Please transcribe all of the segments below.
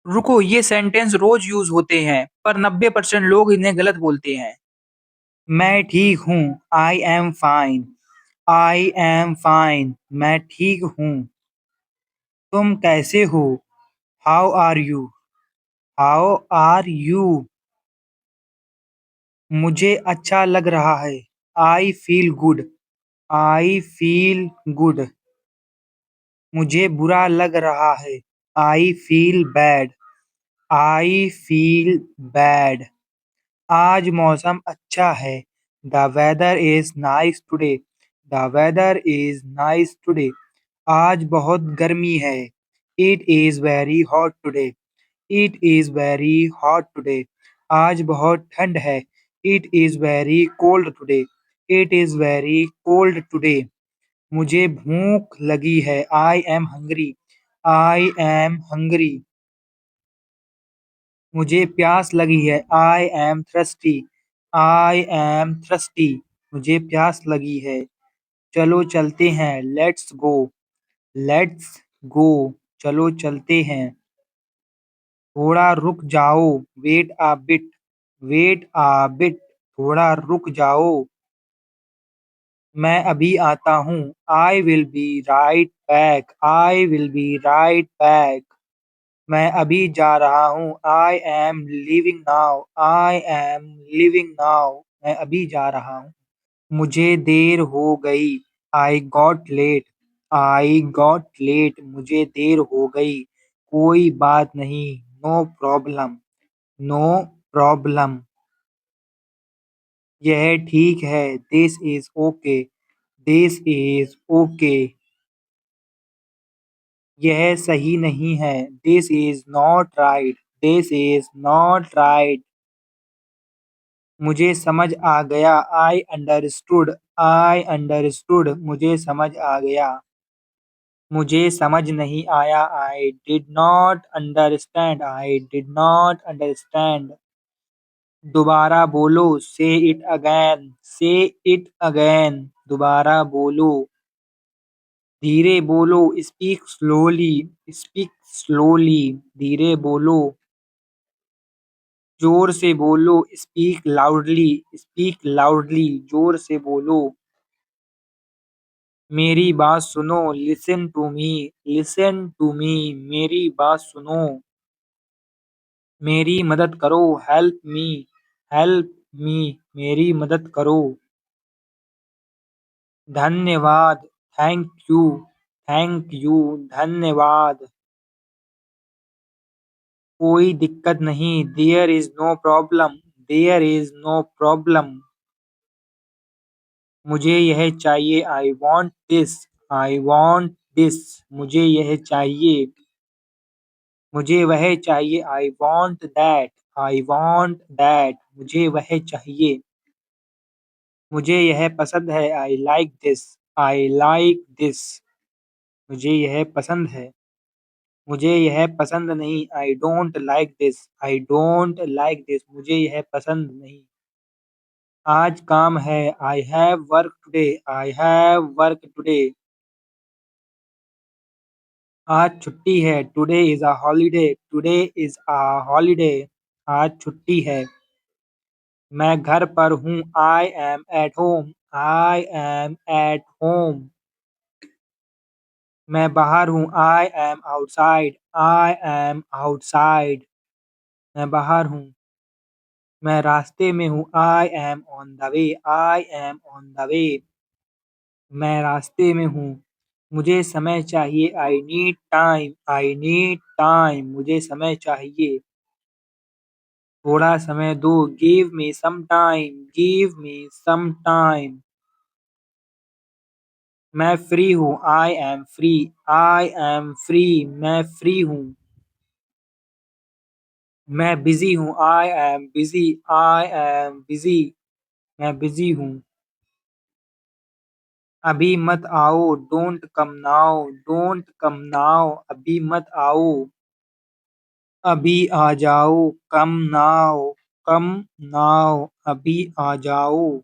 रुको, ये सेंटेंस रोज यूज होते हैं पर 90% लोग इन्हें गलत बोलते हैं। मैं ठीक हूँ। I am fine. I am fine. मैं ठीक हूँ। तुम कैसे हो? How are you? How are you? मुझे अच्छा लग रहा है। I feel good. I feel good. मुझे बुरा लग रहा है। I feel bad. I feel bad. आज मौसम अच्छा है। The weather is nice today. The weather is nice today. आज बहुत गर्मी है। It is very hot today. It is very hot today. आज बहुत ठंड है। It is very cold today. It is very cold today. मुझे भूख लगी है। I am hungry. I am hungry. मुझे प्यास लगी है। I am thirsty. I am thirsty. मुझे प्यास लगी है। चलो चलते हैं। Let's go. Let's go. चलो चलते हैं। थोड़ा रुक जाओ। Wait a bit. Wait a bit. थोड़ा रुक जाओ। मैं अभी आता हूँ। I will be right back. I will be right back. मैं अभी जा रहा हूँ। I am leaving now. I am leaving now. मैं अभी जा रहा हूँ। मुझे देर हो गई। I got late. I got late. मुझे देर हो गई। कोई बात नहीं। No problem. No problem. यह ठीक है। This is okay. This is okay. यह सही नहीं है। This is not right. This is not right. मुझे समझ आ गया। आई अंडरस्टूड। I understood. मुझे समझ आ गया। मुझे समझ नहीं आया। I did not understand. I did not understand. दोबारा बोलो। Say it again. Say it again. दोबारा बोलो। धीरे बोलो। Speak slowly. Speak slowly. धीरे बोलो। जोर से बोलो। Speak loudly. Speak loudly. जोर से बोलो। मेरी बात सुनो। Listen to me. Listen to me. मेरी बात सुनो। मेरी मदद करो। Help me. Help me. मेरी मदद करो। धन्यवाद। Thank you. Thank you. धन्यवाद। कोई दिक्कत नहीं। There is no problem. There is no problem. मुझे यह चाहिए। I want this. I want this. मुझे यह चाहिए। मुझे वह चाहिए। I want that. I want that. मुझे वह चाहिए। मुझे यह पसंद है। I like this. I like this. मुझे यह पसंद है। मुझे यह पसंद नहीं। I don't like this. I don't like this. मुझे यह पसंद नहीं। आज काम है। I have work today. I have work today. आज छुट्टी है। Today is a holiday. Today is a holiday. आज छुट्टी है। मैं घर पर हूँ। I M at home. I am at home. मैं बाहर हूँ। I am outside. I am outside. मैं बाहर हूँ। मैं रास्ते में हूँ। I M on the way. I am on the way. मैं रास्ते में हूँ। मुझे समय चाहिए। I need time. I need time. मुझे समय चाहिए। थोड़ा समय दो। Give me some time. Give me some time. मैं फ्री हूँ। I am free. I am free. मैं फ्री हूँ। मैं बिजी हूँ। I am busy. I am busy. मैं बिजी हूँ। अभी मत आओ। Don't come now. Don't come now. अभी मत आओ। अभी आ जाओ। Come now. Come now. अभी आ जाओ।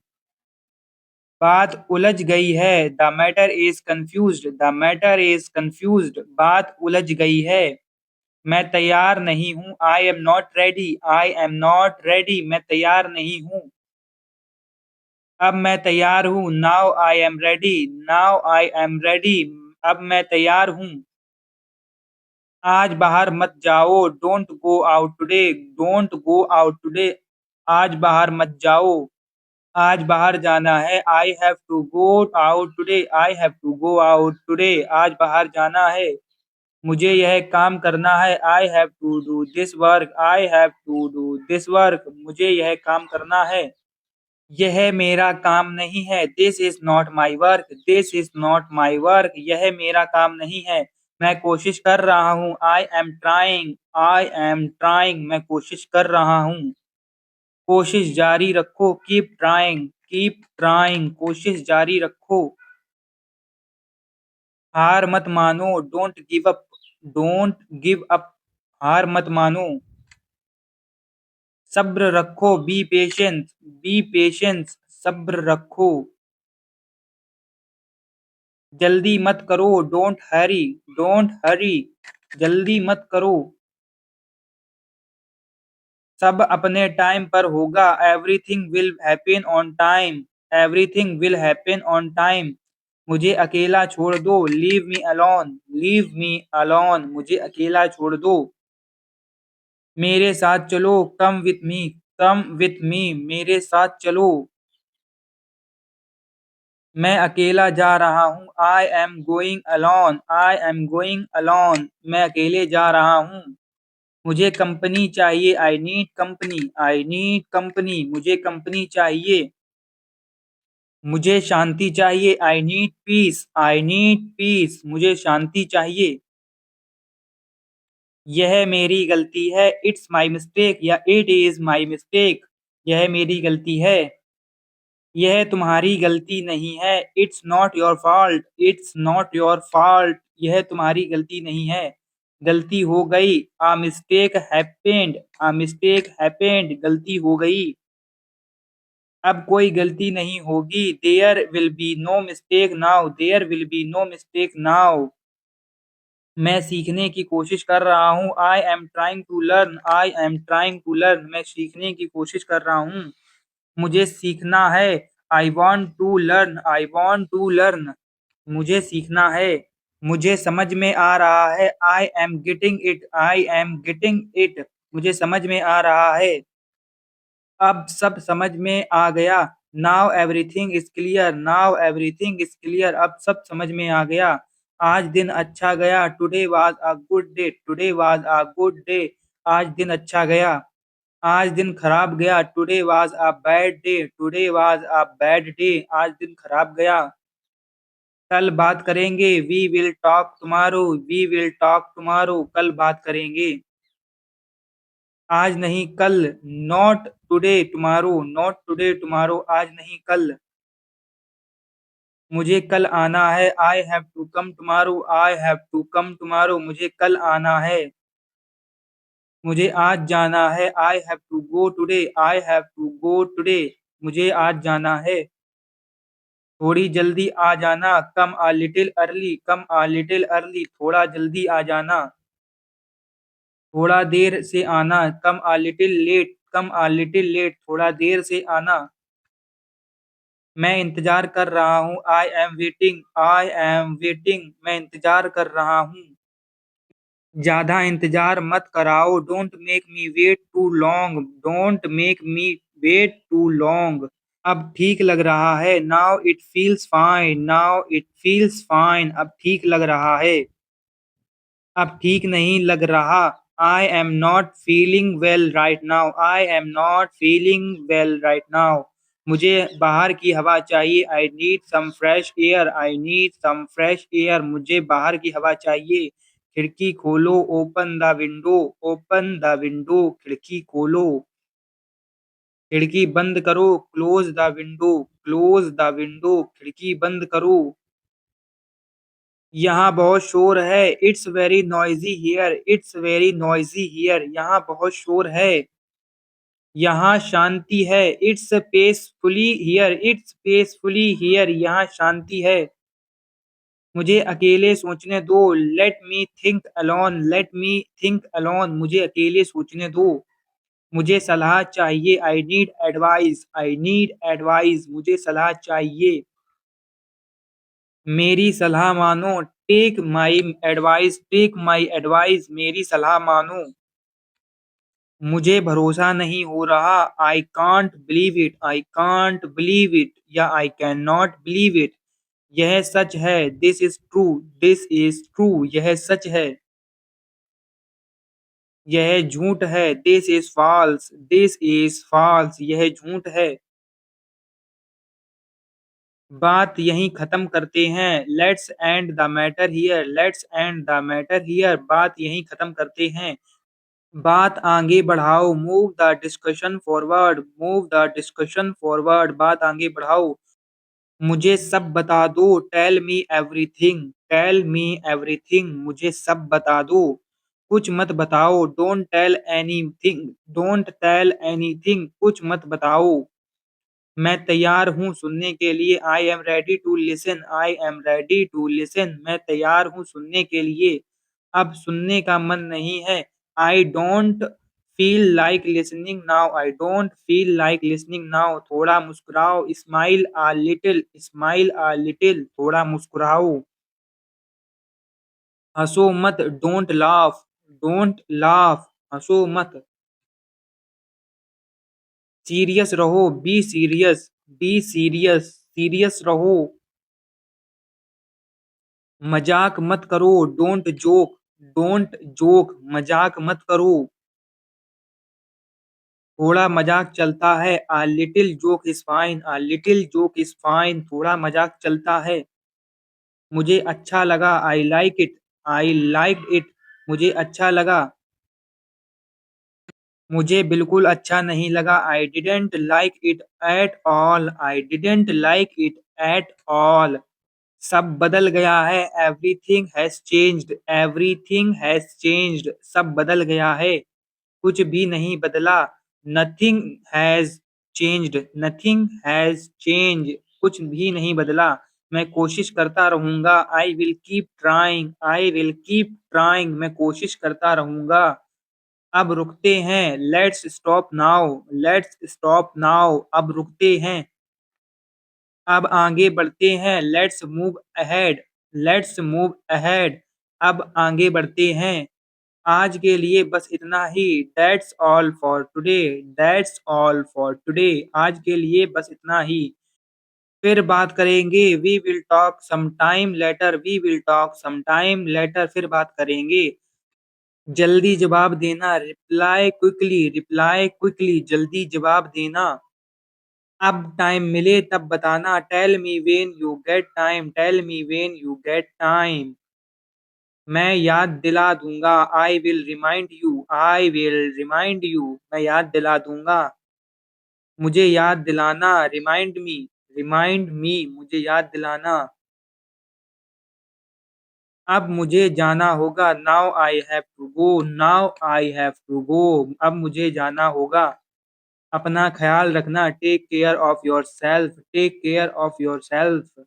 बात उलझ गई है। The matter is confused. The matter is confused. बात उलझ गई है। मैं तैयार नहीं हूँ। I am not ready. I am not ready. मैं तैयार नहीं हूँ। अब मैं तैयार हूँ। Now I am ready. Now I am ready. अब मैं तैयार हूँ। आज बाहर मत जाओ। Don't go out today. Don't go out today. आज बाहर मत जाओ। आज बाहर जाना है। I have to go out today. I have to go out today. आज बाहर जाना है। मुझे यह काम करना है। I have to do this work. I have to do this work. मुझे यह काम करना है। यह मेरा काम नहीं है। This is not my work. This is not my work. यह मेरा काम नहीं है। मैं कोशिश कर रहा हूँ। I am trying. I am trying. मैं कोशिश कर रहा हूँ। कोशिश जारी रखो। Keep trying. Keep trying. कोशिश जारी रखो। हार मत मानो। Don't give up. Don't give up. हार मत मानो। सब्र रखो। B patience. B patience. सब्र रखो। जल्दी मत करो। Don't Hari. डोंट हरी। जल्दी मत करो। सब अपने टाइम पर होगा। Everything will happen on time. Everything will happen on time. मुझे अकेला छोड़ दो। Leave me alone. Leave me alone. मुझे अकेला छोड़ दो। मेरे साथ चलो। Come with me. Come with me. मेरे साथ चलो। मैं अकेला जा रहा हूँ। I am going alone. I am going alone. मैं अकेले जा रहा हूँ। मुझे कंपनी चाहिए। I need company. I need company. मुझे कंपनी चाहिए। मुझे शांति चाहिए। I need piece. I need piece. मुझे शांति चाहिए। यह मेरी गलती है। इट्स माई मिस्टेक या इट इज माई मिस्टेक। यह मेरी गलती है। यह तुम्हारी गलती नहीं है। It's not your fault. It's not your fault. यह तुम्हारी गलती नहीं है। गलती हो गई। A mistake happened. A mistake happened. गलती हो गई। अब कोई गलती नहीं होगी। There will be no mistake now. There will be no mistake now. मैं सीखने की कोशिश कर रहा हूँ। I am trying to learn. I am trying to learn. मैं सीखने की कोशिश कर रहा हूँ। मुझे सीखना है। I want to learn. I want to learn. मुझे सीखना है। मुझे समझ में आ रहा है। I am getting it. I am getting it. मुझे समझ में आ रहा है। अब सब समझ में आ गया। Now everything is clear. Now everything is clear. अब सब समझ में आ गया। आज दिन अच्छा गया। Today was a good day. Today was a good day. आज दिन अच्छा गया। आज दिन खराब गया। Today was a bad day. Today was a bad day. आज दिन खराब गया। कल बात करेंगे। We will talk tomorrow. We will talk tomorrow. कल बात करेंगे। आज नहीं कल। Not today tomorrow. Not today tomorrow. आज नहीं कल। मुझे कल आना है। I have to come tomorrow. I have to come tomorrow. मुझे कल आना है। मुझे आज जाना है। I have to go today. I have to go today. मुझे आज जाना है। थोड़ी जल्दी आ जाना। Come a little early. Come a little early. थोड़ा जल्दी आ जाना। थोड़ा देर से आना। Come a little late. Come a little late. थोड़ा देर से आना। मैं इंतजार कर रहा हूँ। I am waiting. I am waiting. मैं इंतजार कर रहा हूँ। ज्यादा इंतजार मत कराओ। Don't make me wait too long. Don't make me wait too long. अब ठीक लग रहा है। Now it feels fine. Now it feels fine. अब ठीक लग रहा है। अब ठीक नहीं लग रहा। I am not feeling well right now. I am not feeling well right now. मुझे बाहर की हवा चाहिए। I need some fresh air. I need some fresh air. मुझे बाहर की हवा चाहिए। खिड़की खोलो। Open the window. Open the window. खिड़की खोलो। खिड़की बंद करो। Close the window. Close the window. खिड़की बंद करो। यहाँ बहुत शोर है। It's very noisy here. It's very noisy here. यहाँ बहुत शोर है। यहाँ शांति है। It's peacefully here. It's peacefully here. यहाँ शांति है। मुझे अकेले सोचने दो। Let me think alone. मुझे अकेले सोचने दो। मुझे सलाह चाहिए। I need advice. मुझे सलाह चाहिए। मेरी सलाह मानो। Take my advice. मेरी सलाह मानो। मुझे भरोसा नहीं हो रहा। आई कांट बिलीव इट या I can not believe it. यह सच है। This is true. यह सच है। यह झूठ है। This is false. यह झूठ है। बात यहीं खत्म करते हैं। Let's end the matter here. बात यहीं खत्म करते हैं। बात आगे बढ़ाओ। Move the discussion forward. बात आगे बढ़ाओ। मुझे सब बता दो। Tell me everything. मुझे सब बता दो। कुछ मत बताओ। Don't tell anything. कुछ मत बताओ। मैं तैयार हूँ सुनने के लिए। I am ready to listen. मैं तैयार हूँ सुनने के लिए। अब सुनने का मन नहीं है। I don't feel like listening now. थोड़ा मुस्कुराओ। Smile a little. थोड़ा मुस्कुराओ। हंसो मत। Don't laugh. हंसो मत। सीरियस रहो। Be serious. रहो। मजाक मत करो। Don't joke. मजाक मत करो। थोड़ा मजाक चलता है। A little joke is fine. थोड़ा मजाक चलता है। मुझे अच्छा लगा। I liked it. मुझे अच्छा लगा। मुझे बिल्कुल अच्छा नहीं लगा। I didn't like it at all. सब बदल गया है। Everything has changed. सब बदल गया है। कुछ भी नहीं बदला। Nothing has changed. कुछ भी नहीं बदला। मैं कोशिश करता रहूंगा। I will keep trying. मैं कोशिश करता रहूंगा। अब रुकते हैं। Let's stop now. अब रुकते हैं। अब आगे बढ़ते हैं। Let's move ahead. अब आगे बढ़ते हैं। आज के लिए बस इतना ही। That's all for today. आज के लिए बस इतना ही। फिर बात करेंगे। We will talk some time later. फिर बात करेंगे। जल्दी जवाब देना। Reply quickly. जल्दी जवाब देना। अब टाइम मिले तब बताना। Tell me when you get time. मैं याद दिला दूंगा। I will remind you. मैं याद दिला दूंगा। मुझे याद दिलाना। Remind me. मुझे याद दिलाना। अब मुझे जाना होगा। Now I have to go. अब मुझे जाना होगा। अपना ख्याल रखना। Take care of yourself.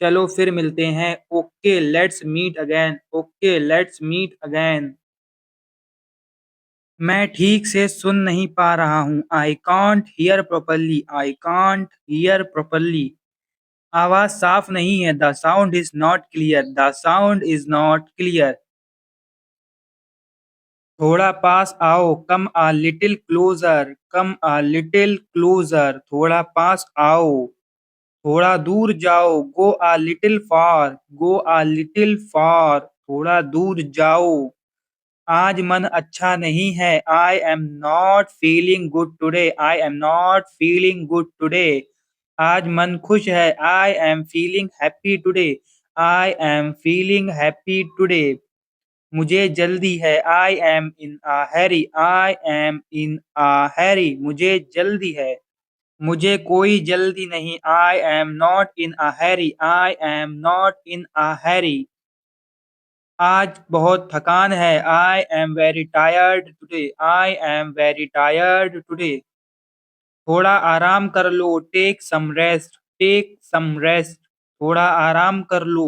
चलो फिर मिलते हैं। Okay let's meet again. मैं ठीक से सुन नहीं पा रहा हूँ। I can't hear properly. आवाज साफ नहीं है। The sound is not clear. थोड़ा पास आओ। Come a little closer. थोड़ा पास आओ। थोड़ा दूर जाओ। Go a little far. थोड़ा दूर जाओ। आज मन अच्छा नहीं है। I am not feeling good today. आज मन खुश है। I am feeling happy today. मुझे जल्दी है। I M in a Harry. मुझे जल्दी है। मुझे कोई जल्दी नहीं। आई am not in a Harry. आज बहुत थकान है। I am very tired today. थोड़ा आराम कर लो। Take some rest. थोड़ा आराम कर लो,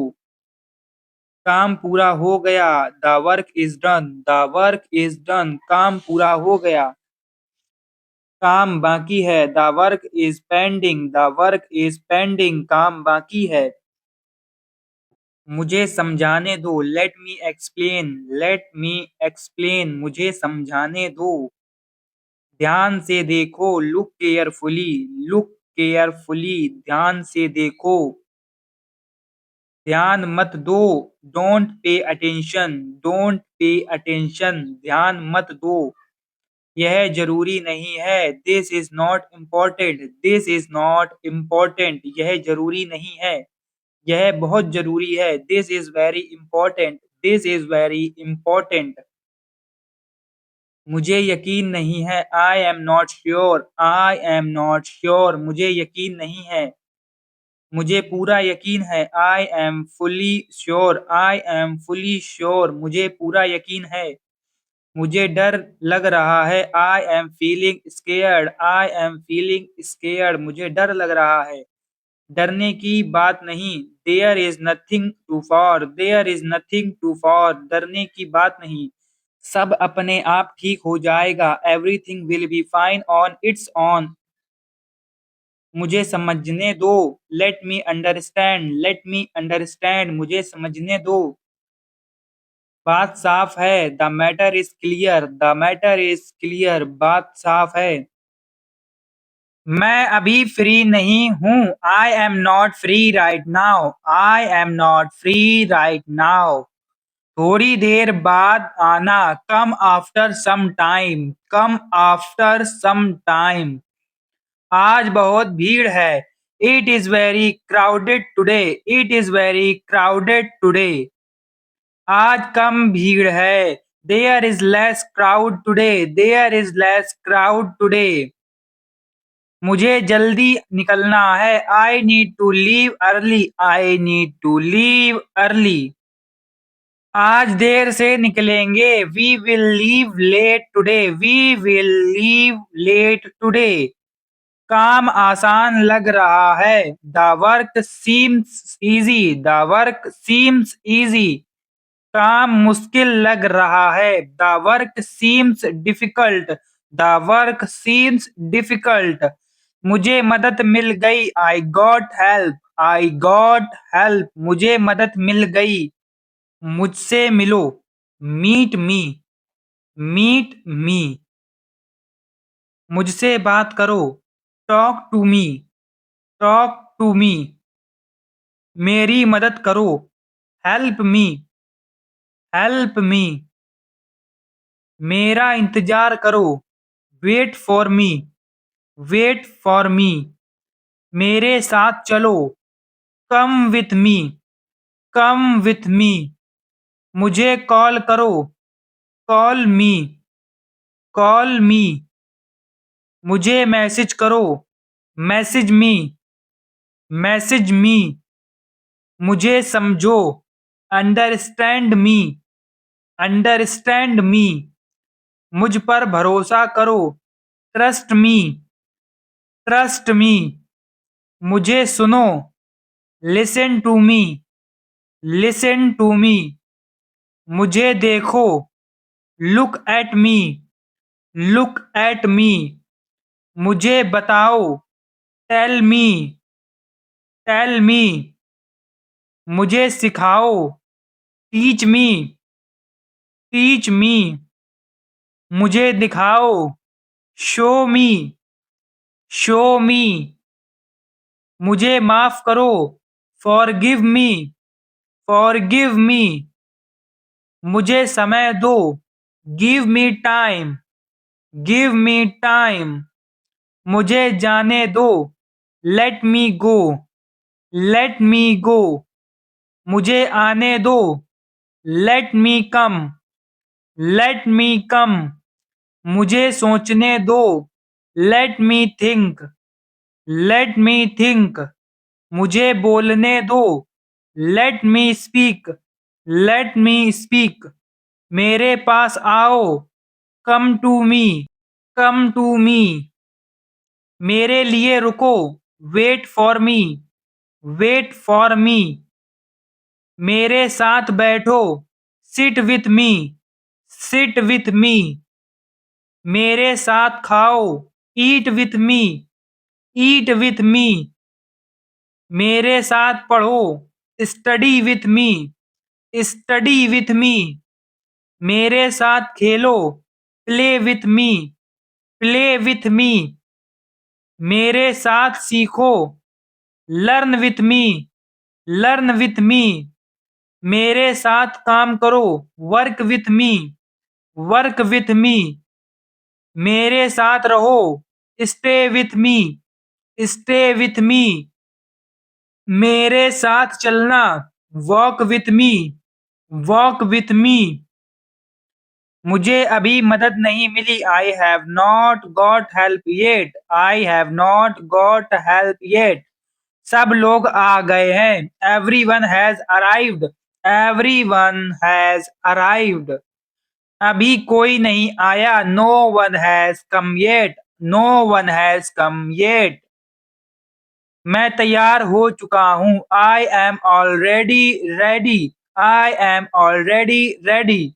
काम पूरा हो गया, the work is done, the work is done, काम पूरा हो गया, काम बाकी है, the work is pending, the work is pending, काम बाकी है। मुझे समझाने दो, लेट मी एक्सप्लेन, लेट मी एक्सप्लेन, मुझे समझाने दो। ध्यान से देखो, लुक केयरफुली, लुक केयरफुली, ध्यान से देखो। ध्यान मत दो, don't pay attention, don't pay attention, ध्यान मत दो। यह जरूरी नहीं है, this is not important, this is not important, यह जरूरी नहीं है, यह बहुत जरूरी है, this is very important, this is very important. मुझे यकीन नहीं है, I am not sure, I am not sure, मुझे यकीन नहीं है, मुझे पूरा यकीन है, I am fully sure, I am fully sure, मुझे पूरा यकीन है। मुझे डर लग रहा है, I am feeling scared, I am feeling scared, मुझे डर लग रहा है। डरने की बात नहीं, there is nothing to for, there is nothing to for, डरने की बात नहीं, सब अपने आप ठीक हो जाएगा, everything will be fine on its on. मुझे समझने दो, let me understand, let me understand, मुझे समझने दो। बात साफ है, the matter is clear, the matter is clear, बात साफ है। मैं अभी फ्री नहीं हूँ, I am not free right now, I am not free right now. थोड़ी देर बाद आना, come after some time, come after some time. आज बहुत भीड़ है, it is very crowded today, it is very crowded today. आज कम भीड़ है, there is less crowd today, there is less crowd today. मुझे जल्दी निकलना है, I need to leave early, I need to leave early. आज देर से निकलेंगे, we will leave late today, we will leave late today. काम आसान लग रहा है, the work seems easy, the work seems easy. काम मुश्किल लग रहा है, the work seems difficult, the work seems difficult. मुझे मदद मिल गई, I got help, I got help, मुझे मदद मिल गई। मुझसे मिलो, मीट मी, मीट मी। मुझसे बात करो, talk to me, talk to me. मेरी मदद करो, हेल्प मी, हेल्प मी। मेरा इंतजार करो, wait for me, wait for me. मेरे साथ चलो, come with me, come with me. मुझे कॉल करो, कॉल मी, कॉल मी। मुझे मैसेज करो, मैसेज मी, मैसेज मी। मुझे समझो, अंडरस्टैंड मी, अंडरस्टैंड मी। मुझ पर भरोसा करो, ट्रस्ट मी, ट्रस्ट मी। मुझे सुनो, listen to me, listen to me. मुझे देखो, look at me, look at me. मुझे बताओ, टेल मी, टेल मी। मुझे सिखाओ, टीच मी, टीच मी। मुझे दिखाओ, शो मी, शो मी। मुझे माफ करो, फॉरगिव मी, फॉरगिव मी। मुझे समय दो, give me time, give me time. मुझे जाने दो, लेट मी गो, लेट मी गो। मुझे आने दो, लेट मी कम, लेट मी कम। मुझे सोचने दो, let me think, late me think. मुझे बोलने दो, let me speak, let me speak. मेरे पास आओ, come to me, come to me. मेरे लिए रुको, wait for me, wait for me, मेरे साथ बैठो, sit with me, sit with me, मेरे साथ खाओ, ईट with me, eat with me, मेरे साथ पढ़ो, study with me, study with me, मेरे साथ खेलो, play with me, play with me, मेरे साथ सीखो, learn with me, learn with me, मेरे साथ काम करो, work with me, work with me, मेरे साथ रहो, stay with me, stay with me, मेरे साथ चलना, walk with me, walk with me, मुझे अभी मदद नहीं मिली, I have not got help yet, I have not got help yet, सब लोग आ गए हैं, every one has arrived, every one has arrived, अभी कोई नहीं आया, no one has come yet, no one has come yet, मैं तैयार हो चुका हूँ, I am already ready, I am already ready,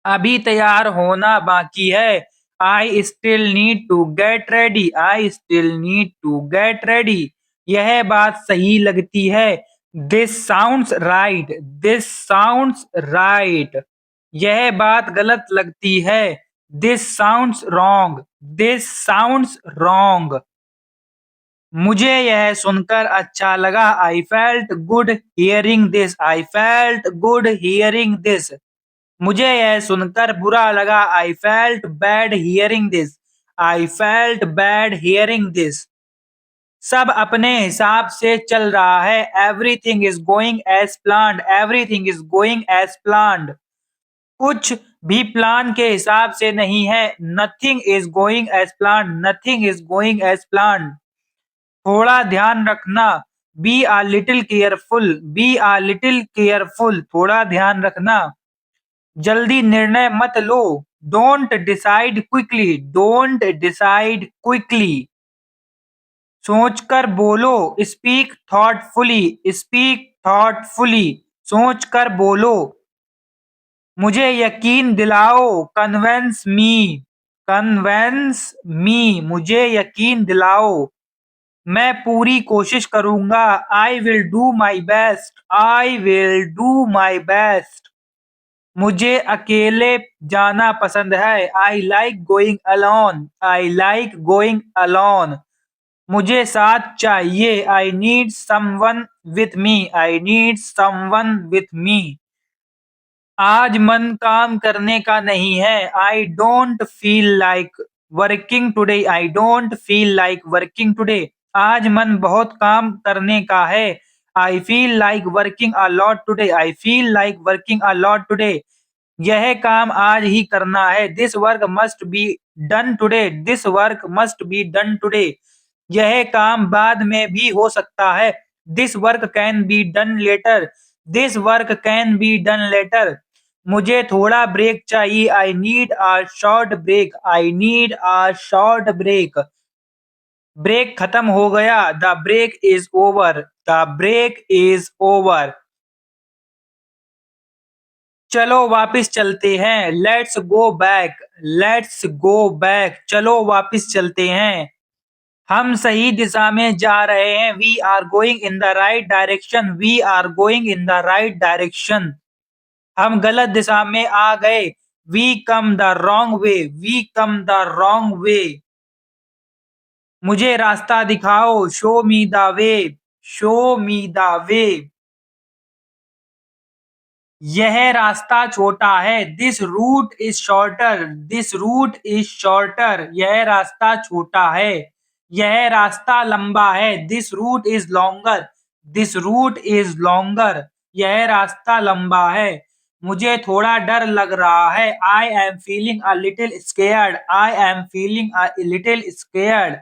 अभी तैयार होना बाकी है, I still need to get ready, I still need to get ready, यह बात सही लगती है, this sounds right, this sounds right, यह बात गलत लगती है, this sounds wrong, this sounds wrong, मुझे यह सुनकर अच्छा लगा, I felt good hearing this, I felt good hearing this, मुझे यह सुनकर बुरा लगा, I felt bad hearing this, I felt bad hearing this, सब अपने हिसाब से चल रहा है, everything is going as planned, everything is going as planned, कुछ भी प्लान के हिसाब से नहीं है, nothing is going as planned, nothing is going as planned, थोड़ा ध्यान रखना, be a little careful, be a little careful, थोड़ा ध्यान रखना, जल्दी निर्णय मत लो, don't decide quickly, don't decide quickly, सोचकर बोलो, स्पीक थॉटफुली, स्पीक थॉटफुली, सोचकर बोलो, मुझे यकीन दिलाओ, कन्वेंस मी, कन्वेंस मी, मुझे यकीन दिलाओ, मैं पूरी कोशिश करूंगा, I will do my best, I will do my best, मुझे अकेले जाना पसंद है, I like going alone, I like going alone, मुझे साथ चाहिए, I need someone with me, I need someone with me, आज मन काम करने का नहीं है, I don't feel like working today, I don't feel like working today, आज मन बहुत काम करने का है, I feel like working a lot today, I feel like working a lot today, यह काम आज ही करना है, this work must be done today, this work must be done today, यह काम बाद में भी हो सकता है, this work can be done later, this work can be done later, मुझे थोड़ा ब्रेक चाहिए, I need a short break, I need a short break, break खत्म हो गया, the break is over, the break is over, चलो वापिस चलते हैं, let's go back, let's go back, चलो वापिस चलते हैं, हम सही दिशा में जा रहे हैं, we are going in the right direction, we are going in the right direction, हम गलत दिशा में आ गए, we come the wrong way, we come the wrong way, मुझे रास्ता दिखाओ, show me the way, show me the way, यह रास्ता छोटा है, this route is shorter, this route is shorter, यह रास्ता छोटा है, यह रास्ता लंबा है, this route is longer, this route is longer, यह रास्ता लंबा है, मुझे थोड़ा डर लग रहा है, I am feeling a little scared, I am feeling a little scared,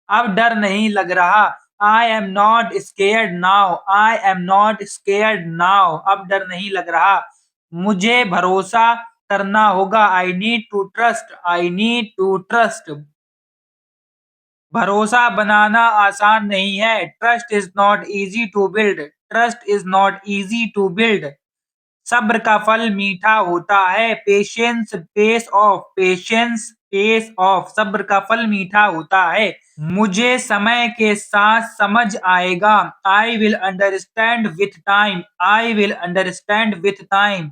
अब डर नहीं लग रहा, I am not scared now, I am not scared now, अब डर नहीं लग रहा, मुझे भरोसा करना होगा, I need to trust, I need to trust, भरोसा बनाना आसान नहीं है। Trust is not easy to build. Trust is not easy to build. सब्र का फल मीठा होता है। Patience pays off. Patience pays off. सब्र का फल मीठा होता है। मुझे समय के साथ समझ आएगा। I will understand with time. I will understand with time.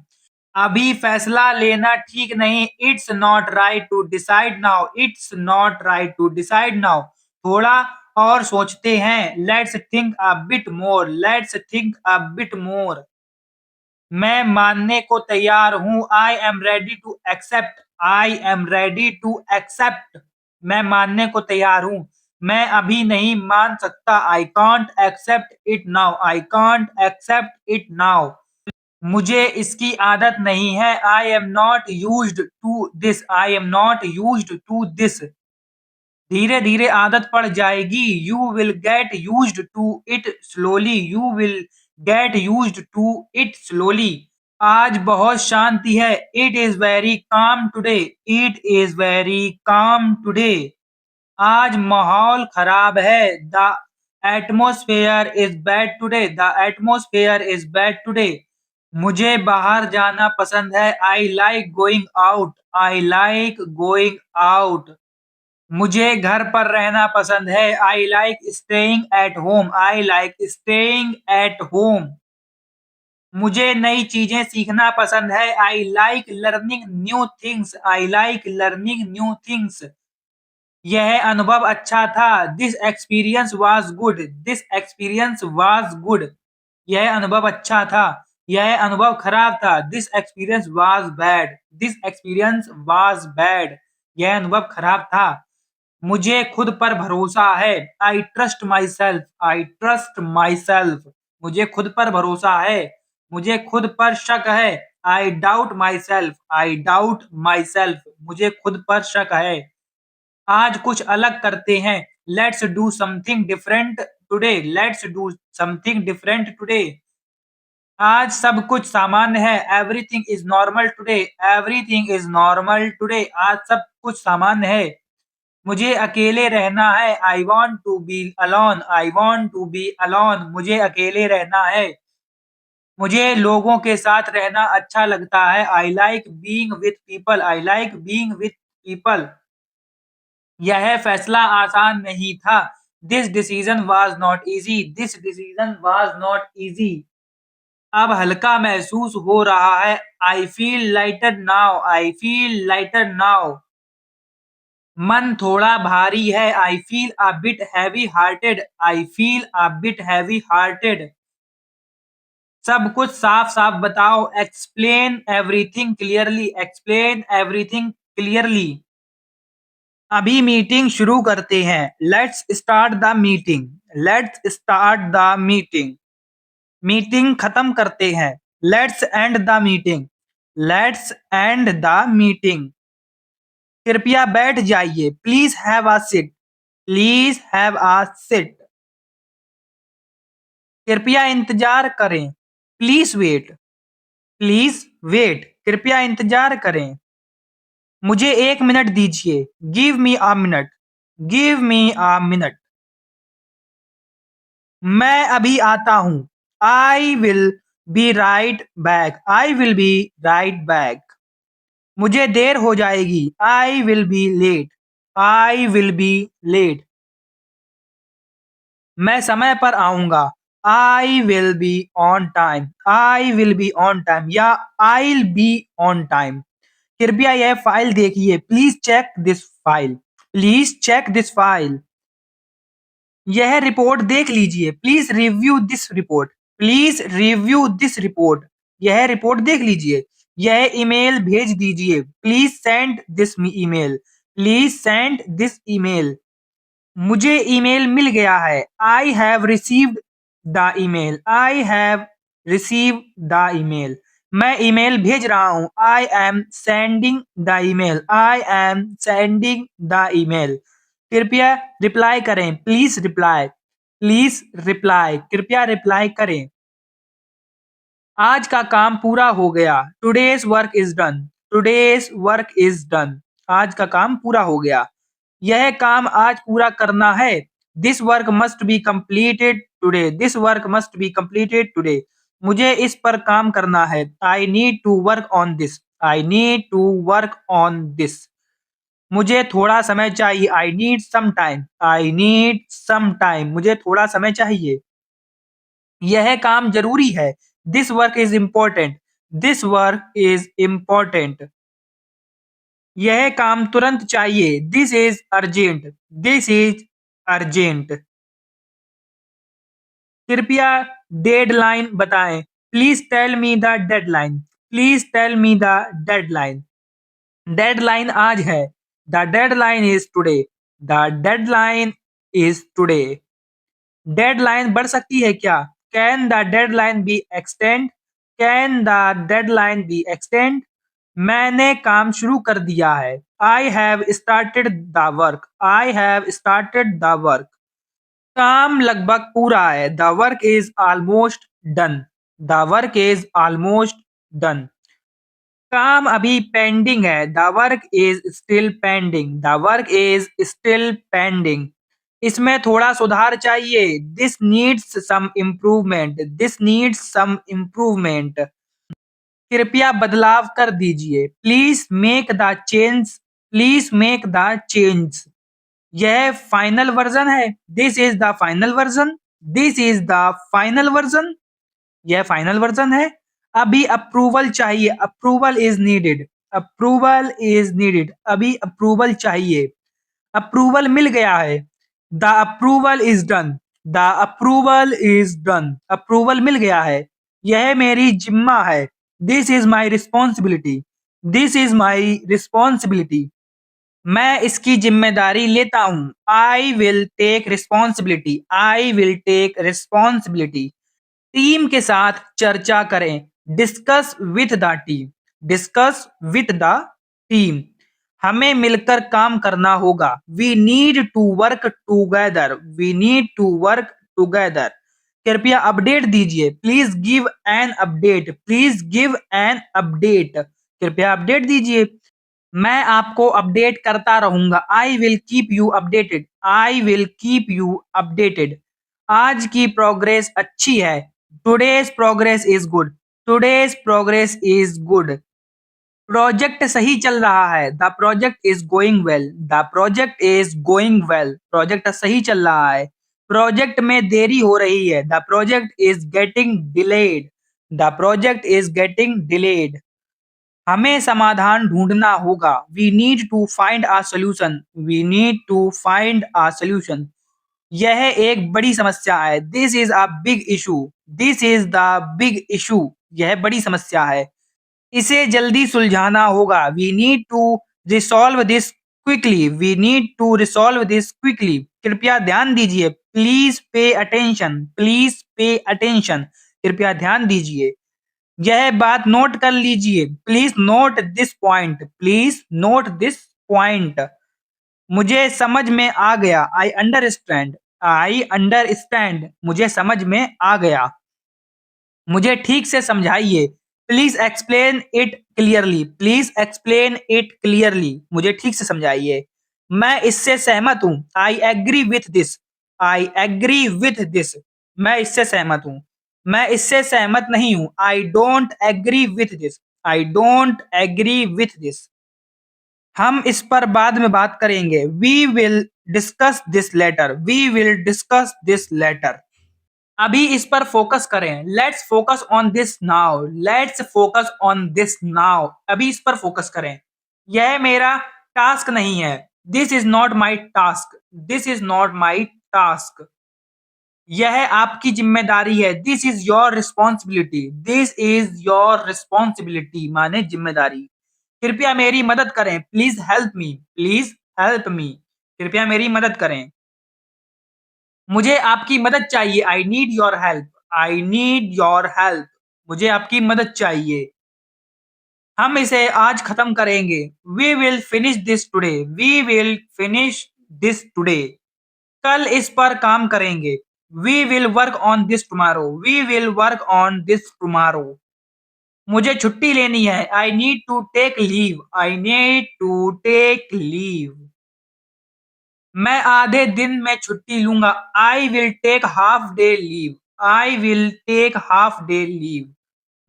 अभी फैसला लेना ठीक नहीं। It's not right to decide now. It's not right to decide now. थोड़ा और सोचते हैं। Let's think a bit more. Let's think a bit more. मैं मानने को तैयार हूँ। I am ready to accept. I am ready to accept. मैं मानने को तैयार हूँ। मैं अभी नहीं मान सकता। I can't accept it now. I can't accept it now. मुझे इसकी आदत नहीं है। I am not used to this. I am not used to this. धीरे धीरे आदत पड़ जाएगी। You will get used to it slowly. You will get used to it slowly. आज बहुत शांति है। It is very calm today. It is very calm today. आज माहौल खराब है। The atmosphere is bad today. The atmosphere is bad today. मुझे बाहर जाना पसंद है। I like going out. I like going out. मुझे घर पर रहना पसंद है। I like staying at home. I like staying at home. मुझे नई चीजें सीखना पसंद है। I like learning new things. I like learning new things. यह अनुभव अच्छा था। This experience was good. This experience was good. यह अनुभव अच्छा था। यह अनुभव खराब था। This experience was bad. This experience was bad. यह अनुभव खराब था। मुझे खुद पर भरोसा है। I trust my self. I trust my self. मुझे खुद पर भरोसा है। मुझे खुद पर शक है। I doubt my self. I doubt my self. मुझे खुद पर शक है। आज कुछ अलग करते हैं। Let's do something different today. Let's do something different today. आज सब कुछ सामान्य है। Everything is normal today. Everything is normal today. आज सब कुछ सामान्य है। मुझे अकेले रहना है। I want to be alone. I want to be alone. मुझे अकेले रहना है। मुझे लोगों के साथ रहना अच्छा लगता है। I like being with people. I like being with people. यह फैसला आसान नहीं था। This decision was not easy. This decision was not easy. अब हल्का महसूस हो रहा है। I feel lighter now. I feel lighter now. मन थोड़ा भारी है। I feel a bit heavy hearted. I feel a bit heavy hearted. सब कुछ साफ साफ बताओ। Explain everything clearly. Explain everything clearly. अभी मीटिंग शुरू करते हैं। Let's start the meeting. Let's start the meeting. मीटिंग खत्म करते हैं। Let's end the meeting. Let's end the meeting. कृपया बैठ जाइए। Please have a seat. Please have a seat. कृपया इंतजार करें। Please wait. Please wait. कृपया इंतजार करें। मुझे 1 मिनट दीजिए। Give me a minute. Give me a minute. मैं अभी आता हूँ। I will be right back. I will be right back. मुझे देर हो जाएगी। I will be late. I will be late. मैं समय पर आऊंगा। I will be on time. I will be on time या आई बी ऑन टाइम। कृपया यह फाइल देखिए। Please check this file. Please check this file. यह report देख लीजिए। Please review this report. Please review this report. यह report देख लीजिए। यह ईमेल भेज दीजिए। Please send this email. Please send this email. मुझे ईमेल मिल गया है। I have received the email. I have received the email. मैं ईमेल भेज रहा हूँ। I am sending the email. I am sending the email. कृपया रिप्लाई करें। Please reply. Please reply. कृपया रिप्लाई करें। आज का काम पूरा हो गया। Today's work is done. Today's work is done. आज का काम पूरा हो गया। यह काम आज पूरा करना है। This work must be completed today. This work must be completed today. मुझे इस पर काम करना है। I need to work on this. I need to work on this. मुझे थोड़ा समय चाहिए। I need some time. I need some time. मुझे थोड़ा समय चाहिए। यह काम जरूरी है। This work is important. This work is important. यह काम तुरंत चाहिए। This is urgent. This is urgent. कृपया डेडलाइन बताएं। Please tell me the deadline. Please tell me the deadline. Deadline आज है। The deadline is today. The deadline is today. Deadline बढ़ सकती है क्या? Can the deadline be extend? Can the deadline be extend? मैंने काम शुरू कर दिया है। I have started the work. I have started the work. काम लगभग पूरा है। The work is almost done. The work is almost done. काम अभी पेंडिंग है। The work is still pending. The work is still pending. इसमें थोड़ा सुधार चाहिए। This needs some improvement. This needs some improvement. कृपया बदलाव कर दीजिए। Please make the change. Please make the change. यह फाइनल वर्जन है। This is the final version. This is the final version. यह फाइनल वर्जन है। अभी अप्रूवल चाहिए। Approval is needed. Approval is needed. अभी अप्रूवल चाहिए। अप्रूवल मिल गया है। The approval is done. The approval is done. Approval मिल गया है। यह मेरी जिम्मा है। This is my responsibility. This is my responsibility. मैं इसकी जिम्मेदारी लेता हूँ। I will take responsibility. I will take responsibility. Team के साथ चर्चा करें। Discuss with the team. Discuss with the team. हमें मिलकर काम करना होगा। We need to work together. We need to work together. कृपया अपडेट दीजिए। Please give an update. Please give an update. कृपया अपडेट दीजिए। मैं आपको अपडेट करता रहूंगा। I will keep you updated. I will keep you updated. आज की प्रोग्रेस अच्छी है। Today's progress is good. Today's progress is good. Project सही चल रहा है। The project is going well. The project is going well. Project सही चल रहा है। प्रोजेक्ट में देरी हो रही है। The project is getting delayed. The project is getting delayed. हमें समाधान ढूंढना होगा। We need to find a solution. We need to find a solution. यह एक बड़ी समस्या है। This is a big issue. This is the big issue. यह बड़ी समस्या है। इसे जल्दी सुलझाना होगा। We need to resolve this quickly. We need to resolve this quickly. कृपया ध्यान दीजिए। Please pay attention. Please pay attention. कृपया ध्यान दीजिए। यह बात नोट कर लीजिए। Please note this point. Please note this point. मुझे समझ में आ गया। I understand. I understand. मुझे समझ में आ गया। मुझे ठीक से समझाइए। Please explain it clearly. Please explain it clearly. मुझे ठीक से समझाइए। मैं इससे सहमत हूँ। I agree with this. I agree with this. मैं इससे सहमत हूँ। मैं इससे सहमत नहीं हूँ। I don't agree with this. I don't agree with this. हम इस पर बाद में बात करेंगे। We will discuss this later. We will discuss this later. अभी इस पर फोकस करें। Let's focus on this now. Let's focus on this now. अभी इस पर फोकस करें। यह मेरा टास्क नहीं है। This is not my task. This is not my task. यह आपकी जिम्मेदारी है। This is your responsibility. This is your responsibility माने जिम्मेदारी। कृपया मेरी मदद करें। Please help me. Please help me. कृपया मेरी मदद करें। मुझे आपकी मदद चाहिए। I need your help. I need your help. मुझे आपकी मदद चाहिए। हम इसे आज खत्म करेंगे। We will finish this today. We will finish this today. कल इस पर काम करेंगे। We will work on this tomorrow. We will work on this tomorrow. मुझे छुट्टी लेनी है। I need to take leave. I need to take leave. मैं आधे दिन में छुट्टी लूंगा। I will take half day leave. I will take half day leave.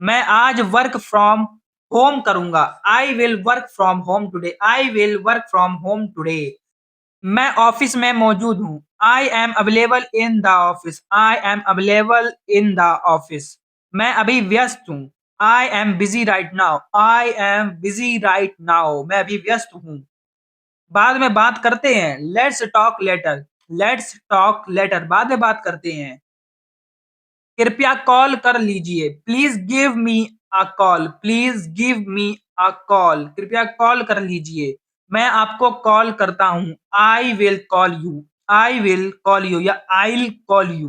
मैं आज वर्क फ्रॉम होम करूंगा। I will work from home today. I will work from home today. मैं ऑफिस में मौजूद हूँ। I am available in the office. I am available in the office. मैं अभी व्यस्त हूँ। I am busy right now. I am busy right now. मैं अभी व्यस्त हूँ। बाद में बात करते हैं। Let's talk later. Let's talk later. बाद में बात करते हैं। कृपया कॉल कर लीजिए। Please give me a call. Please give me a call. कृपया कॉल कर लीजिए। मैं आपको कॉल करता हूँ। I will call you. I will call you या आई कॉल यू।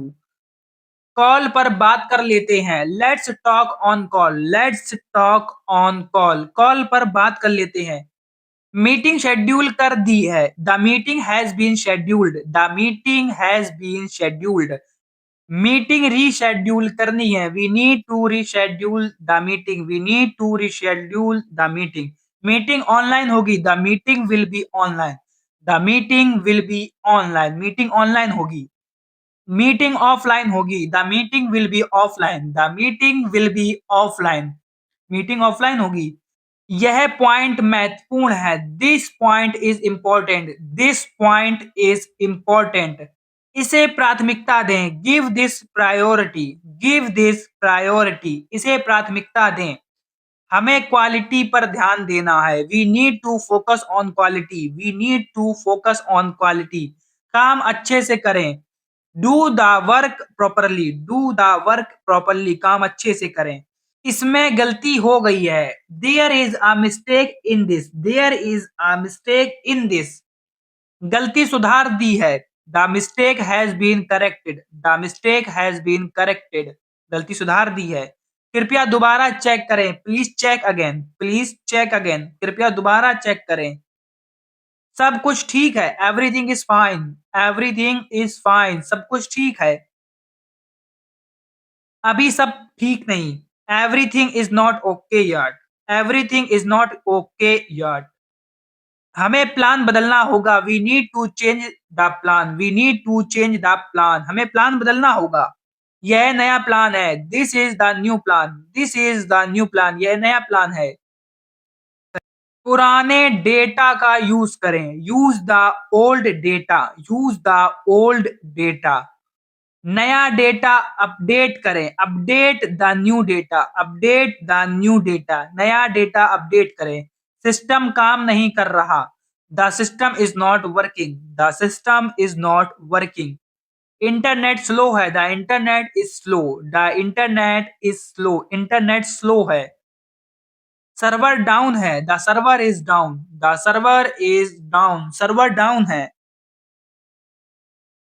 कॉल पर बात कर लेते हैं। Let's talk on call. Let's talk on call. Call पर बात कर लेते हैं। मीटिंग शेड्यूल कर दी है। The meeting has been scheduled. The meeting has been scheduled. Meeting reschedule करनी है। We need to reschedule the meeting. We need to reschedule the meeting. Meeting online होगी। The meeting will be online. The meeting will be online. Meeting online होगी। Meeting offline होगी। The meeting will be offline. The meeting will be offline. Meeting offline होगी। यह point महत्वपूर्ण है। This point is important. This point is important. इसे प्राथमिकता दें। Give this priority. Give this priority. इसे प्राथमिकता दें। हमें क्वालिटी पर ध्यान देना है। We need to focus on quality. We need to focus on quality. काम अच्छे से करें। Do the work properly. Do the work properly. काम अच्छे से करें। इसमें गलती हो गई है। There is a mistake in this. There is a mistake in this. गलती सुधार दी है। The mistake has been corrected. The mistake has been corrected. गलती सुधार दी है। कृपया दोबारा चेक करें। Please check again. Please check again. कृपया दोबारा चेक करें। सब कुछ ठीक है। Everything is fine. Everything is fine. सब कुछ ठीक है। अभी सब ठीक नहीं। एवरीथिंग इज नॉट ओके यार्ड। एवरीथिंग इज नॉट ओके यार्ड। हमें प्लान बदलना होगा। We need to change the plan. We need to change the plan. हमें प्लान बदलना होगा। यह नया प्लान है। This is the new plan. This is the new plan. यह नया प्लान है। पुराने डेटा का यूज करें। Use the old data. Use the old data. नया डेटा अपडेट करें। Update the new data. Update the new data. नया data update करें। सिस्टम काम नहीं कर रहा। The system is not working. The system is not working. Internet slow है। The internet is slow. The internet is slow. Internet slow है। Server down है। The server is down. The server is down. Server down है।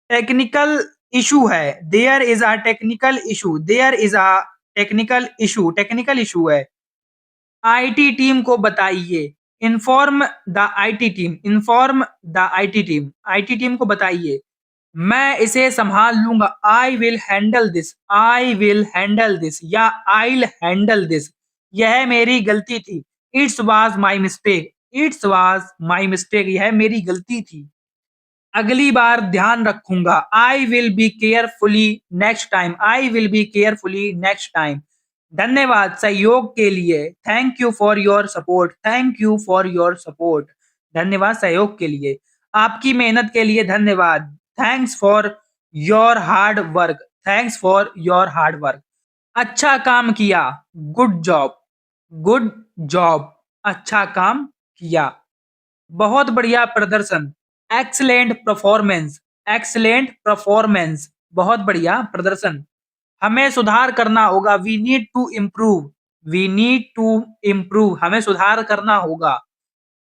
Technical issue है। There is a technical issue. There is a technical issue. Technical issue है। IT team को बताइए। Inform the IT team. Inform the IT team. IT team को बताइए। मैं इसे संभाल लूंगा। I will handle this. I will handle this या आईल हैंडल दिस। यह मेरी गलती थी। It's was my mistake. It's was my mistake. यह मेरी गलती थी। अगली बार ध्यान रखूंगा। आई will be carefully next time. I will be carefully next time. धन्यवाद सहयोग के लिए। Thank you for your support. Thank you for your support. धन्यवाद सहयोग के लिए। आपकी मेहनत के लिए धन्यवाद। Thanks for your hard work. Thanks for your hard work. अच्छा काम किया। Good job. Good job. अच्छा काम किया। बहुत बढ़िया प्रदर्शन। Excellent performance. Excellent performance. बहुत बढ़िया प्रदर्शन। हमें सुधार करना होगा। We need to improve. We need to improve. हमें सुधार करना होगा।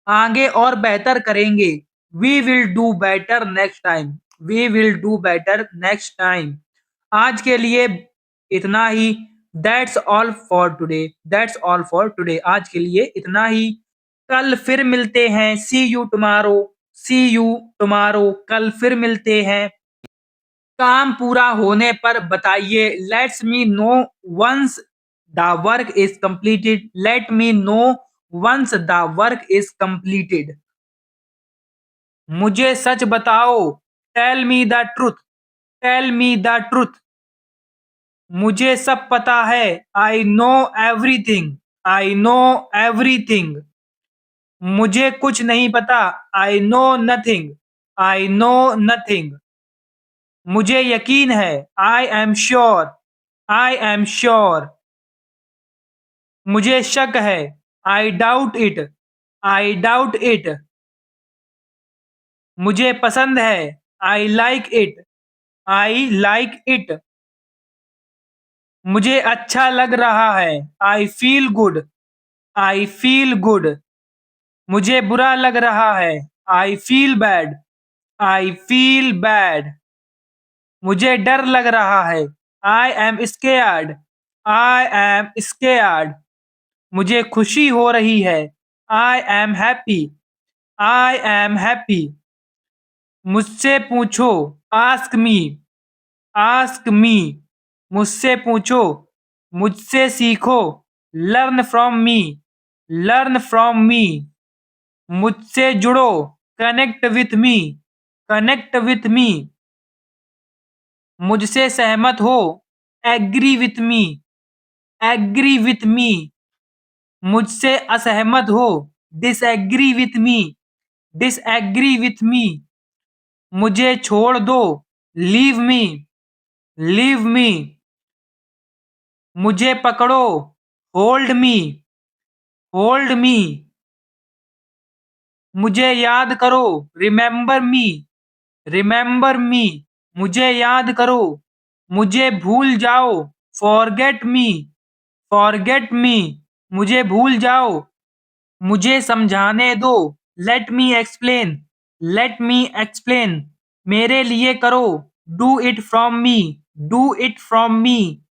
आगे और बेहतर करेंगे। We will do better next time. We will do better next time. आज के लिए इतना ही। That's all for today. That's all for today. आज के लिए इतना ही। कल फिर मिलते हैं। See you tomorrow. See you tomorrow. कल फिर मिलते हैं। काम पूरा होने पर बताइए। Let's me know once the work is completed. Let me know once the work is completed. मुझे सच बताओ। Tell me the truth. Tell me the truth. मुझे सब पता है। I know everything. I know everything. मुझे कुछ नहीं पता। I know nothing. I know nothing. मुझे यकीन है। I am sure. I am sure. मुझे शक है। I doubt it. I doubt it. मुझे पसंद है। I like it. I like it. मुझे अच्छा लग रहा है। I feel good. I feel good. मुझे बुरा लग रहा है। I feel bad. I feel bad. मुझे डर लग रहा है। I am scared. I am scared. मुझे खुशी हो रही है। I am happy. I am happy. मुझसे पूछो। Ask me. Ask me. मुझसे पूछो। मुझसे सीखो। Learn from me. Learn from me. मुझसे जुड़ो। Connect with me. Connect with me. मुझसे सहमत हो। Agree with me. Agree with me. मुझसे असहमत हो। Disagree with me. Disagree with me. मुझे छोड़ दो। Leave me. Leave me. मुझे पकड़ो। Hold me. Hold me. मुझे याद करो। Remember me. Remember me. मुझे याद करो। मुझे भूल जाओ। Forget me. Forget me. मुझे भूल जाओ। मुझे समझाने दो। लेट मी एक्सप्लेन। Let me explain. मेरे लिए करो। Do it from me. Do it from me.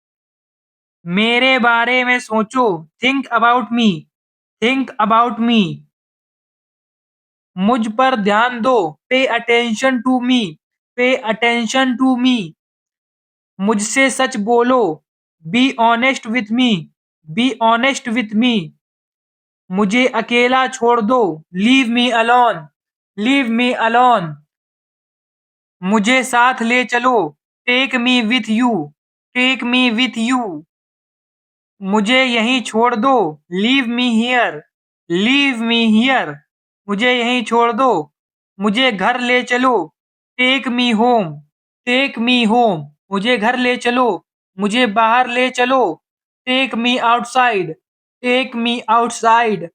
मेरे बारे में सोचो। Think about me. Think about me. मुझ पर ध्यान दो। Pay attention to me. Pay attention to me. मुझसे सच बोलो। Be honest with me. Be honest with me. मुझे अकेला छोड़ दो। Leave me alone. Leave me alone. मुझे साथ ले चलो। Take me with you. Take me with you. मुझे यहीं छोड़ दो। Leave me here. Leave me here. मुझे यहीं छोड़ दो। मुझे घर ले चलो। Take me home. Take me home. मुझे घर ले चलो। मुझे बाहर ले चलो। Take me outside. Take me outside.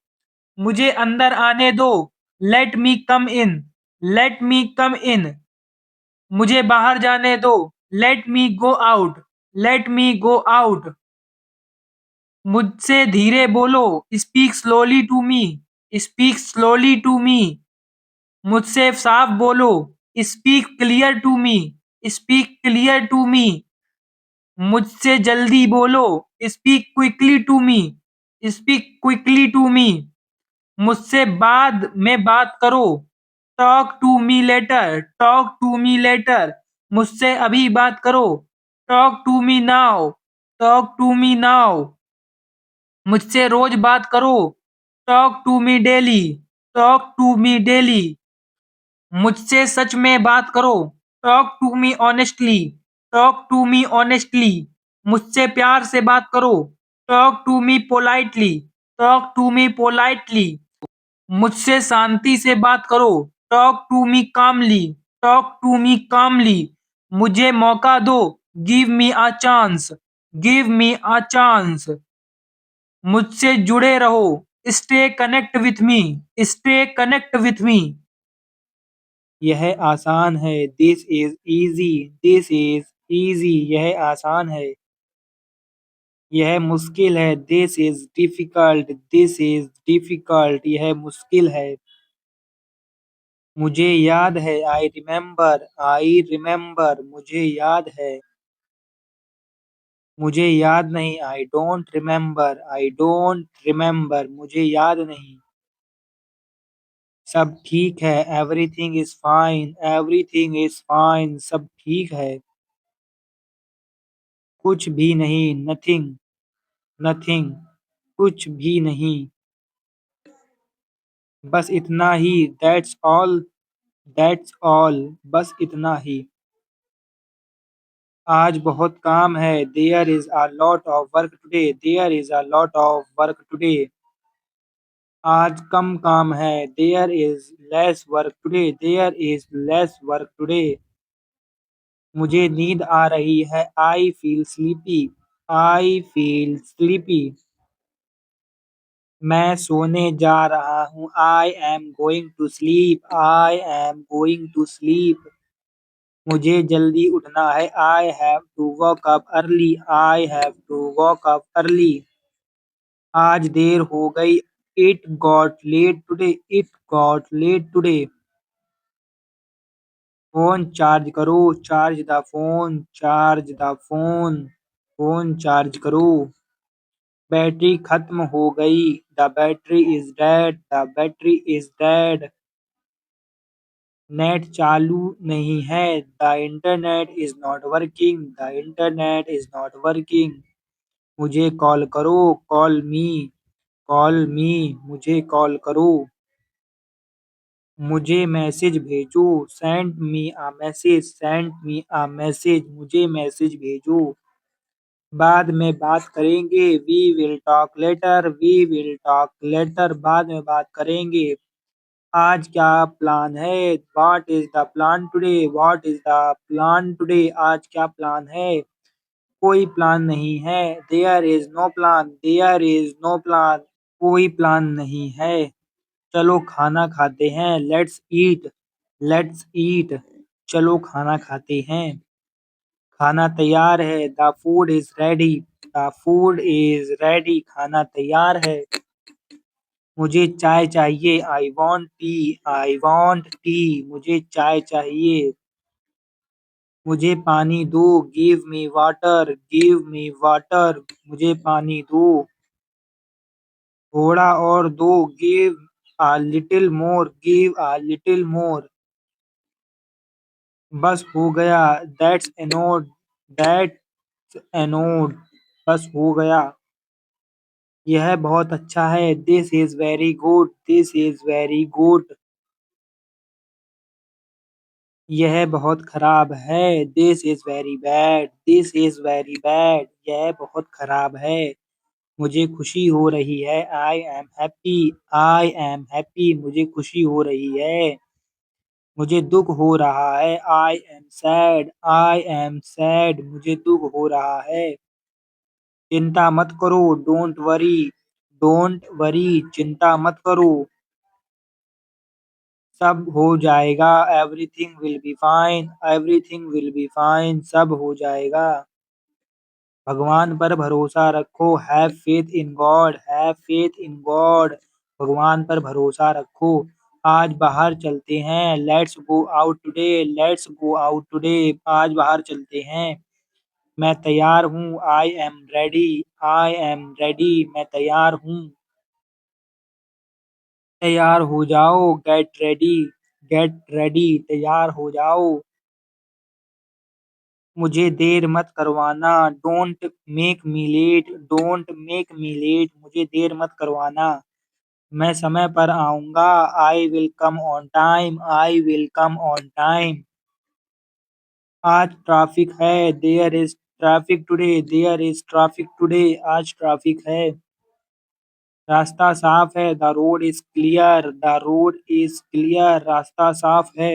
मुझे अंदर आने दो। Let me come in. Let me come in. मुझे बाहर जाने दो। Let me go out. Let me go out. मुझसे धीरे बोलो। Speak slowly to me. Speak slowly to me. मुझसे साफ बोलो। Speak clear to me. Speak clear to me. मुझसे जल्दी बोलो। Speak quickly to me. Speak quickly to me. मुझसे बाद में बात करो। Talk to me later. Talk to me later. मुझसे अभी बात करो। Talk to me now. Talk to me now. मुझसे रोज बात करो। Talk to me daily. Talk to me daily. मुझसे सच में बात करो। Talk to me honestly. Talk to me honestly. मुझसे प्यार से बात करो। Talk to me politely. Talk to me politely. मुझसे शांति से बात करो। Talk to me calmly. Talk to me calmly. मुझे मौका दो। Give me a chance. Give me a chance. मुझसे जुड़े रहो। Stay connect with me. Stay connect with मी। यह आसान है। This is easy. This is easy. यह आसान है। यह मुश्किल है। This is difficult. This is difficult. यह मुश्किल है। मुझे याद है। I remember. I remember. मुझे याद है। मुझे याद नहीं। I don't remember. I don't remember. मुझे याद नहीं। सब ठीक है। Everything is fine. Everything is fine. सब ठीक है। कुछ भी नहीं। नथिंग। नथिंग। कुछ भी नहीं। बस इतना ही। That's all. दैट्स ऑल, बस इतना ही। आज बहुत काम है। There is a lot of work today. There is a lot of work today. आज कम काम है। There is less work today. There is less work today. मुझे नींद आ रही है। I feel sleepy. I feel sleepy. मैं सोने जा रहा हूँ। I am going to sleep. I am going to sleep. मुझे जल्दी उठना है। I have to walk up early. I have to walk up early. आज देर हो गई। It got late today. It got late today. Phone charge करो। Charge the phone. Charge the phone. Phone charge करो। बैटरी खत्म हो गई। The battery is dead. The battery is dead. Net चालू नहीं है। The internet is not working. The internet is not working. मुझे call करो। Call me. Call me. मुझे कॉल करो। मुझे मैसेज भेजो। Send me a message. Send me a message. मुझे मैसेज भेजो। बाद में बात करेंगे। We will talk later. We will talk later. बाद में बात करेंगे। आज क्या प्लान है? What is the plan today? What is the plan today? आज क्या प्लान है? कोई प्लान नहीं है। There is no plan. There is no plan. कोई प्लान नहीं है। चलो खाना खाते हैं। Let's eat. Let's eat. चलो खाना खाते हैं। खाना तैयार है। The food is ready. The food is ready. खाना तैयार है। मुझे चाय चाहिए। I want tea. I want tea. मुझे चाय चाहिए। मुझे पानी दो। Give me water. Give me water. मुझे पानी दो। थोड़ा और दो। Give a little more. Give a little मोर। बस हो गया। That's anode. That's anode. बस हो गया। यह बहुत अच्छा है। This is very good. This is very good. यह बहुत खराब है। This is very bad. This is very bad. यह बहुत खराब है। मुझे खुशी हो रही है। I am happy. I am happy. मुझे खुशी हो रही है। मुझे दुख हो रहा है। I am sad. I am sad. मुझे दुख हो रहा है। चिंता मत करो। Don't worry. Don't worry. चिंता मत करो। सब हो जाएगा। Everything will be fine. Everything will be fine. सब हो जाएगा। भगवान पर भरोसा रखो। Have faith in God. Have faith in God. भगवान पर भरोसा रखो। आज बाहर चलते हैं। Let's go out today. Let's go out today. आज बाहर चलते हैं। मैं तैयार हूँ। I am ready. I am ready. मैं तैयार हूँ। तैयार हो जाओ। Get ready. Get ready. तैयार हो जाओ। मुझे देर मत करवाना। Don't make me late. Don't make me late. मुझे देर मत करवाना। मैं समय पर आऊँगा। I will come on time. I will come on time. आज ट्रैफिक है। There is traffic today. There is traffic today. आज ट्रैफिक है। रास्ता साफ है। The road is clear. The road is clear. रास्ता साफ है।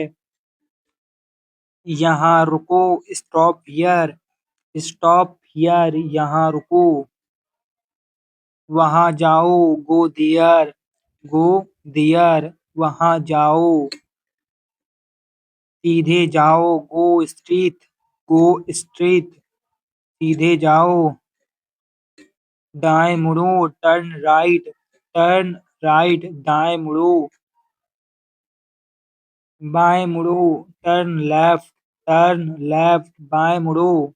यहाँ रुको। Stop here. Stop here. यहाँ रुको। वहाँ जाओ। Go there. Go there. वहाँ जाओ। सीधे जाओ। Go street. Go street. सीधे जाओ। दाएं मुड़ो। Turn right. Turn right. दाएं मुड़ो। बाएं मुड़ो। Turn left. Turn left. बाएं मुड़ो।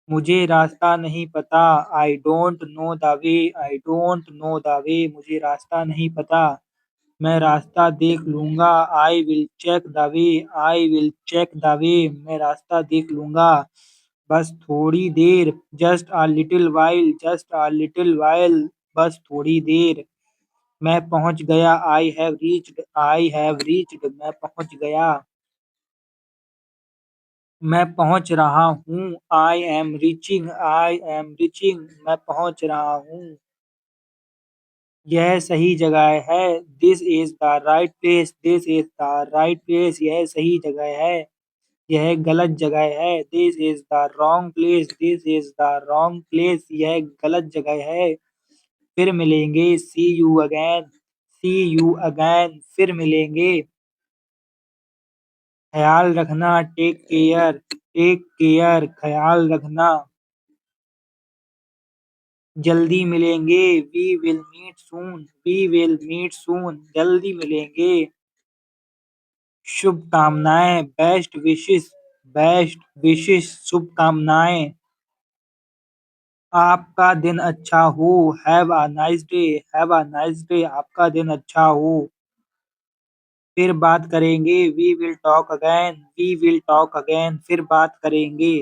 मुझे रास्ता नहीं पता। I don't know the way. I don't know the way. मुझे रास्ता नहीं पता। मैं रास्ता देख लूंगा। I will check the way. I will check the way. मैं रास्ता देख लूंगा। बस थोड़ी देर। Just a little while. Just a little while. बस थोड़ी देर। मैं पहुंच गया। I have reached. I have reached. मैं पहुंच गया। मैं पहुंच रहा हूँ। I am reaching. I am reaching. मैं पहुंच रहा हूँ। यह सही जगह है। This is the right place. This is the right place. यह सही जगह है। यह गलत जगह है। This is the wrong place. This is the wrong place. यह गलत जगह है। फिर मिलेंगे। See you again. See you again. फिर मिलेंगे। ख्याल रखना। Take care. Take care. ख्याल रखना। जल्दी मिलेंगे। We will meet soon. We will meet soon. जल्दी मिलेंगे। शुभकामनाएं। Best wishes. Best wishes. शुभकामनाएं। आपका दिन अच्छा हो। Have a nice day. Have a nice day. आपका दिन अच्छा हो। फिर बात करेंगे। We will talk again. We will talk again. फिर बात करेंगे।